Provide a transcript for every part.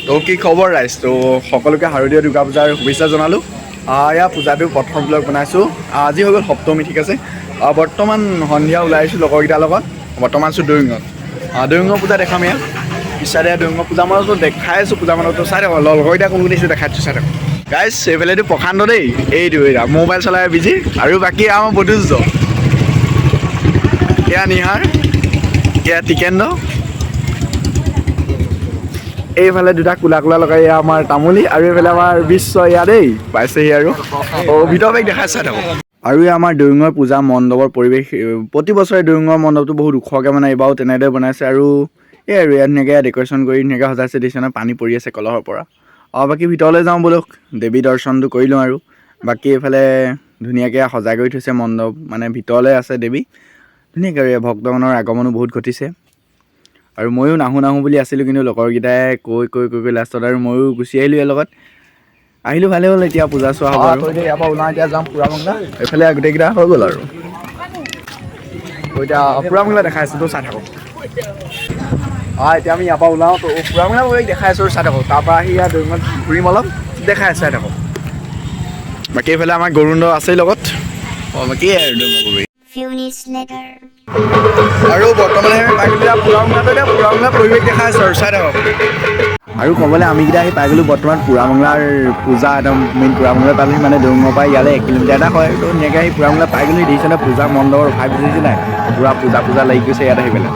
তো কি খবৰ ৰাইজ? তো সকলোকে শাৰদীয় দুৰ্গা পূজাৰ শুভেচ্ছা জনালোঁ। এয়া পূজাটো প্ৰথম ব্লগ বনাইছোঁ। আজি হৈ গ'ল সপ্তমী, ঠিক আছে। বৰ্তমান সন্ধিয়া ওলাই আহিছোঁ লগৰকেইটাৰ লগত। বৰ্তমান আছোঁ দৈঙত। দৈঙ পূজা দেখাম ইয়াত পিছাৰে দৈঙ পূজা মানতো দেখাই আছোঁ। পূজা মানতো চাই থাকক, লগৰকেইটা কোন কোন দিছোঁ দেখাই দিছোঁ, চাই থাকক গাইজ। এইফালেতো প্ৰশান্ত দেই, এইটো এয়া মোবাইল চলাই বিজি। আৰু বাকী আমাৰ বধূজ, এয়া নিহাৰ, এয়া টিকেন্দ্ৰ, এইফালে দুটা কোলা কোলা লগাই এয়া আমাৰ তামুলী, আৰু এইফালে আমাৰ বিশ্ব এয়া দেই পাইছেহি। আৰু ভিতৰ বেগ দেখাই চাই থাকক। আৰু এই আমাৰ দৈঙৰ পূজা মণ্ডপৰ পৰিৱেশ প্ৰতি বছৰে দৈঙৰ মণ্ডপটো বহুত ওখকৈ মানে এইবাৰো তেনেদৰে বনাইছে। আৰু এই আৰু ইয়াত ধুনীয়াকৈ ডেক'ৰেশ্যন কৰি ধুনীয়াকৈ সজাইছে দিছে নহয়, পানী পৰি আছে কলহৰ পৰা। বাকী ভিতৰলৈ যাওঁ ব'লক, দেৱী দৰ্শনটো কৰি লওঁ। আৰু বাকী এইফালে ধুনীয়াকৈ সজাই কৰি থৈছে মণ্ডপ, মানে ভিতৰলৈ আছে দেৱী ধুনীয়াকৈ। আৰু ভক্তগণৰ আগমনো বহুত ঘটিছে। আৰু ময়ো নাহোঁ বুলি আছিলোঁ, কিন্তু লগৰকেইটাই কৈ লাষ্টত আৰু ময়ো গুচি আহিলোঁ ইয়াৰ লগত। আহিলোঁ, ভালেই হ'ল। এতিয়া পূজা চোৱা হ'ব আৰু ইয়াৰ পৰা ওলাই এতিয়া যাম পুৰামংলা। এইফালে গোটেইকেইটা হৈ গ'ল আৰু এতিয়া পুৰামংলা দেখাই আছোঁ, তো চাই থাকক। এতিয়া আমি ইয়াৰ পৰা ওলাওঁ, তো পুৰামংলা দেখাই আছোঁ, চাই থাকক। তাৰপৰা আহি ইয়াত দৈঙত ঘূৰিম অলপ, দেখাই চাই থাকক। বাকী এইফালে আমাৰ গৰুণ্ড আছেই লগত। বাকী আৰু দৈঙ আৰু বৰ্তমানে আমি পাই গ'লোঁ পুৰামংলা পৰিৱেশ দেখাই আছোঁ আৰু চাই থাকক। আৰু ক'বলৈ আমিকেইটা আহি পাই গ'লোঁ বৰ্তমান পুৰামংলাৰ পূজা একদম মেইন পুৰামংলা পালোহি। মানে দৈঙৰ পৰা ইয়ালৈ 1 কিলোমিটাৰ এটা হয়। তো ধুনীয়াকৈ আহি পুৰামংলা পাই গ'লোঁ। দেখিছেনে পূজা মণ্ডপৰ ভাই বুজিছে নাই, পূৰা পূজা লাগি গৈছে ইয়াত আহি পেলাই।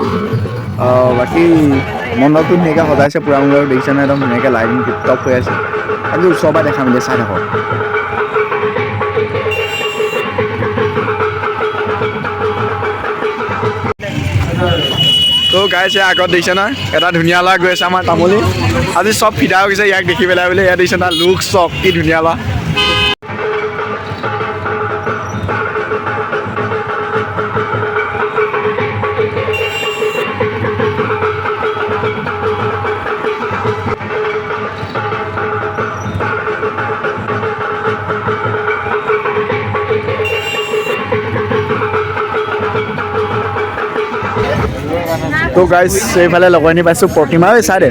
বাকী মণ্ডপটো ধুনীয়াকৈ সজাইছে পুৰামংলাৰ, দেখিছেনে একদম ধুনীয়াকৈ লাইটিং টিপটপ হৈ আছে। আজি ওচৰৰ পৰা দেখাম এতিয়া, চাই থাকক। তো গাইজ আগত দেখিছে নহয়, এটা ধুনীয়া ল'ৰা গৈ আছে আমাৰ তামুলী। আজি চব ফিদা হৈ গৈছে ইয়াক দেখি পেলাই বোলে। ইয়াত দেখিছে না লুক চক, কি ধুনীয়া ল'ৰা। তো গাইজ এইফালে লগৰনি পাইছোঁ প্ৰতিমা, চাই দে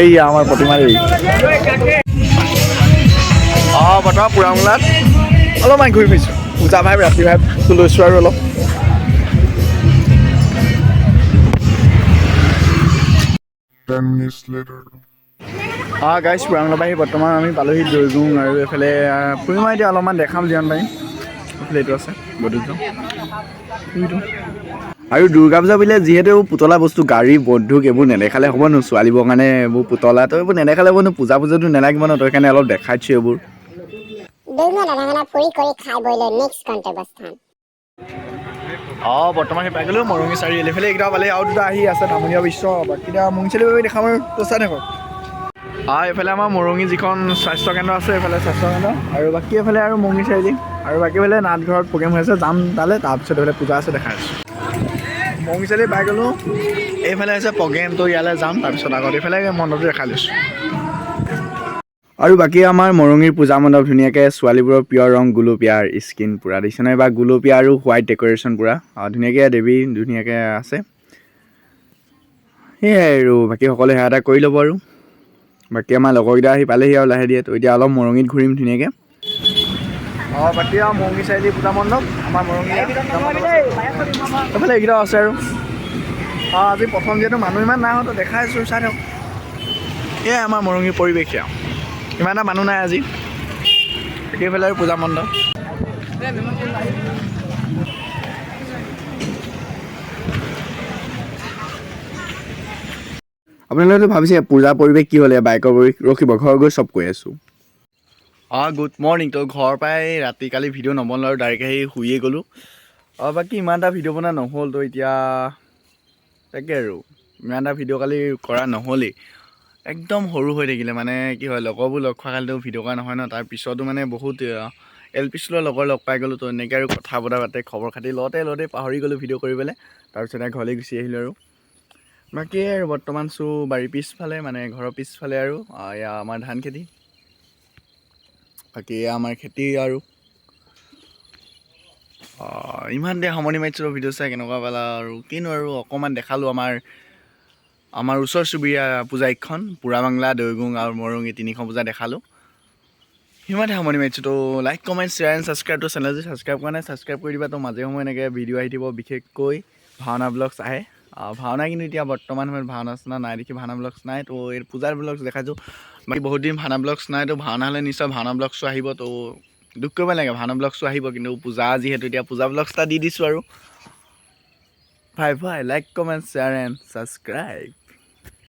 এই আমাৰ প্ৰতিমা দেই। বৰ্তমান পুৰামংলাত অলপমান ঘূৰি ফুৰিছোঁ, পূজা ভাইব ৰাতি ভাইবটো লৈছোঁ আৰু অলপ। গাইজ পুৰামংলাৰ পৰা আহি বৰ্তমান আমি পালোহি দৈগুং। আৰু এইফালে ফুৰিম এতিয়া অলপমান দেখাম যিমান পাৰিম। এইফালে এইটো আছে বধূজন। আৰু দুৰ্গা পূজা বুলিলে যিহেতু পুতলা বস্তু, গাড়ী বন্দুক এইবোৰ নেদেখালে হ'ব নো। ছোৱালীবোৰৰ কাৰণে এইবোৰ পুতলা, তো এইবোৰ নেদেখালে হ'ব নো। পূজাটো নেলাগিব ন, তই কাৰণে অলপ দেখাই দিছোঁ এইবোৰ। বৰ্তমান পাই গ'লোঁ মৰঙী চাৰিআলি। এইফালে এইকেইটা পালে আৰু দুটা আহি আছে, তামুলীয়া বিশ্ব। বাকীটা মৰঙী চাৰিআলি দেখাম আৰু, তো চাই থাকক। এইফালে আমাৰ মৰঙী যিখন স্বাস্থ্যকেন্দ্ৰ আছে, এইফালে স্বাস্থ্যকেন্দ্ৰ। আৰু বাকী এইফালে আৰু মৰঙী চাৰিআলি, আৰু বাকী এইফালে নাটঘৰত প্ৰগ্ৰেম হৈ আছে, যাম তালৈ। তাৰপিছত এইফালে পূজা আছে, দেখাই আছোঁ। মৰঙী চাৰিআলি পাই গ'লোঁ। এইফালে হৈছে প্ৰগ্ৰেম, তো ইয়ালৈ যাম। তাৰপিছত আগত এইফালে মণ্ডপটো দেখাই লৈছোঁ। আৰু বাকী আমাৰ মৰঙীৰ পূজা মণ্ডপ ধুনীয়াকৈ ছোৱালীবোৰৰ প্ৰিয় ৰং গুলপীয়া স্কিন পূৰা দিছে নহয়, বা গুলপীয়া আৰু হোৱাইট ডেক'ৰেশ্যন পূৰা ধুনীয়াকৈ দেৱী ধুনীয়াকৈ আছে। সেয়াই আৰু বাকী সকলোৱে সেয়া এটা কৰি ল'ব। আৰু বাকী আমাৰ লগৰকেইটা আহি পালেহি আৰু লাহে দিয়ে। তো এতিয়া অলপ মৰঙীত ঘূৰিম ধুনীয়াকৈ। বাকী আৰু মৰঙী চাৰিআলি পূজা মণ্ডপ আমাৰ মৰঙী এইফালে এইকেইটাও আছে। আৰু আজি প্ৰথম যিহেতু মানুহ ইমান নাই হোৱা, তো দেখাই আছোঁ, চাই থাকক। এয়াই আমাৰ মৰঙীৰ পৰিৱেশ। সেয়া ইমান এটা মানুহ নাই আজি। এইফালে আৰু পূজা মণ্ডপ। আপোনালোকেতো ভাবিছে পূজাৰ পৰিৱেশ কি হ'লে, বাইকৰ পৰিৱেশ। ৰখিব, ঘৰ গৈ চব কৈ আছোঁ। Good morning. তো ঘৰৰ পৰাই ৰাতি কালি ভিডিঅ' নবনালোঁ আৰু ডাইৰেক্ট আহি শুইয়ে গ'লোঁ। বাকী ইমান এটা ভিডিঅ' বনোৱা নহ'ল। তো এতিয়া তাকে আৰু ইমান এটা ভিডিঅ' কালি কৰা নহ'লেই, একদম সৰু হৈ থাকিলে। মানে কি হয়, লগৰবোৰ লগ খোৱা কালিতো ভিডিঅ' কৰা নহয় ন। তাৰপিছতো মানে বহুত LP স্কুলৰ লগৰ লগ পাই গ'লোঁ। তো এনেকৈ আৰু কথা বতৰা পাতে, খবৰ খাতি লওঁতে পাহৰি গ'লোঁ ভিডিঅ' কৰিবলৈ। তাৰপিছত ঘৰলৈ গুচি আহিলোঁ। আৰু বাকী আৰু বৰ্তমান বাৰীৰ পিছফালে, মানে ঘৰৰ পিছফালে। আৰু এয়া আমাৰ ধান খেতি, বাকী এয়া আমাৰ খেতি। আৰু ইমান দেৰি সামৰণি মাৰিছিলোঁ ভিডিঅ' চাই, কেনেকুৱা পালা আৰু কিনো আৰু অকণমান দেখালোঁ আমাৰ আমাৰ ওচৰ চুবুৰীয়া পূজা এইখন পুৰা বাংলা দৈগুং আৰু মৰং এই তিনিখন পূজা দেখালোঁ সিমানে সামৰণি মাৰিছোঁ তো like comment share and subscribe তো চেনেল যদি ছাবস্ক্ৰাইব কৰা নাই ছাবস্ক্ৰাইব কৰি দিবা তো মাজে সময়ে এনেকৈ ভিডিঅ' আহি দিব বিশেষকৈ ভাওনা ব্লগছ আহে ভাওনা কিন্তু এতিয়া বৰ্তমান সময়ত ভাওনা চাওনা নাই দেখি ভাওনা ব্লগছ নাই তো এই পূজাৰ ব্লগছ দেখাইছোঁ বাকী বহুত দিন ভাওনা ব্লগছ নাই তো ভাওনা হ'লে নিশ্চয় ভাওনা ব্লগছো আহিব তো দুখ কৰিব নালাগে ভাওনা ব্লগছো আহিব কিন্তু পূজা যিহেতু এতিয়া পূজা ব্লগছ এটা দি দিছোঁ আৰু bye bye like comment share and subscribe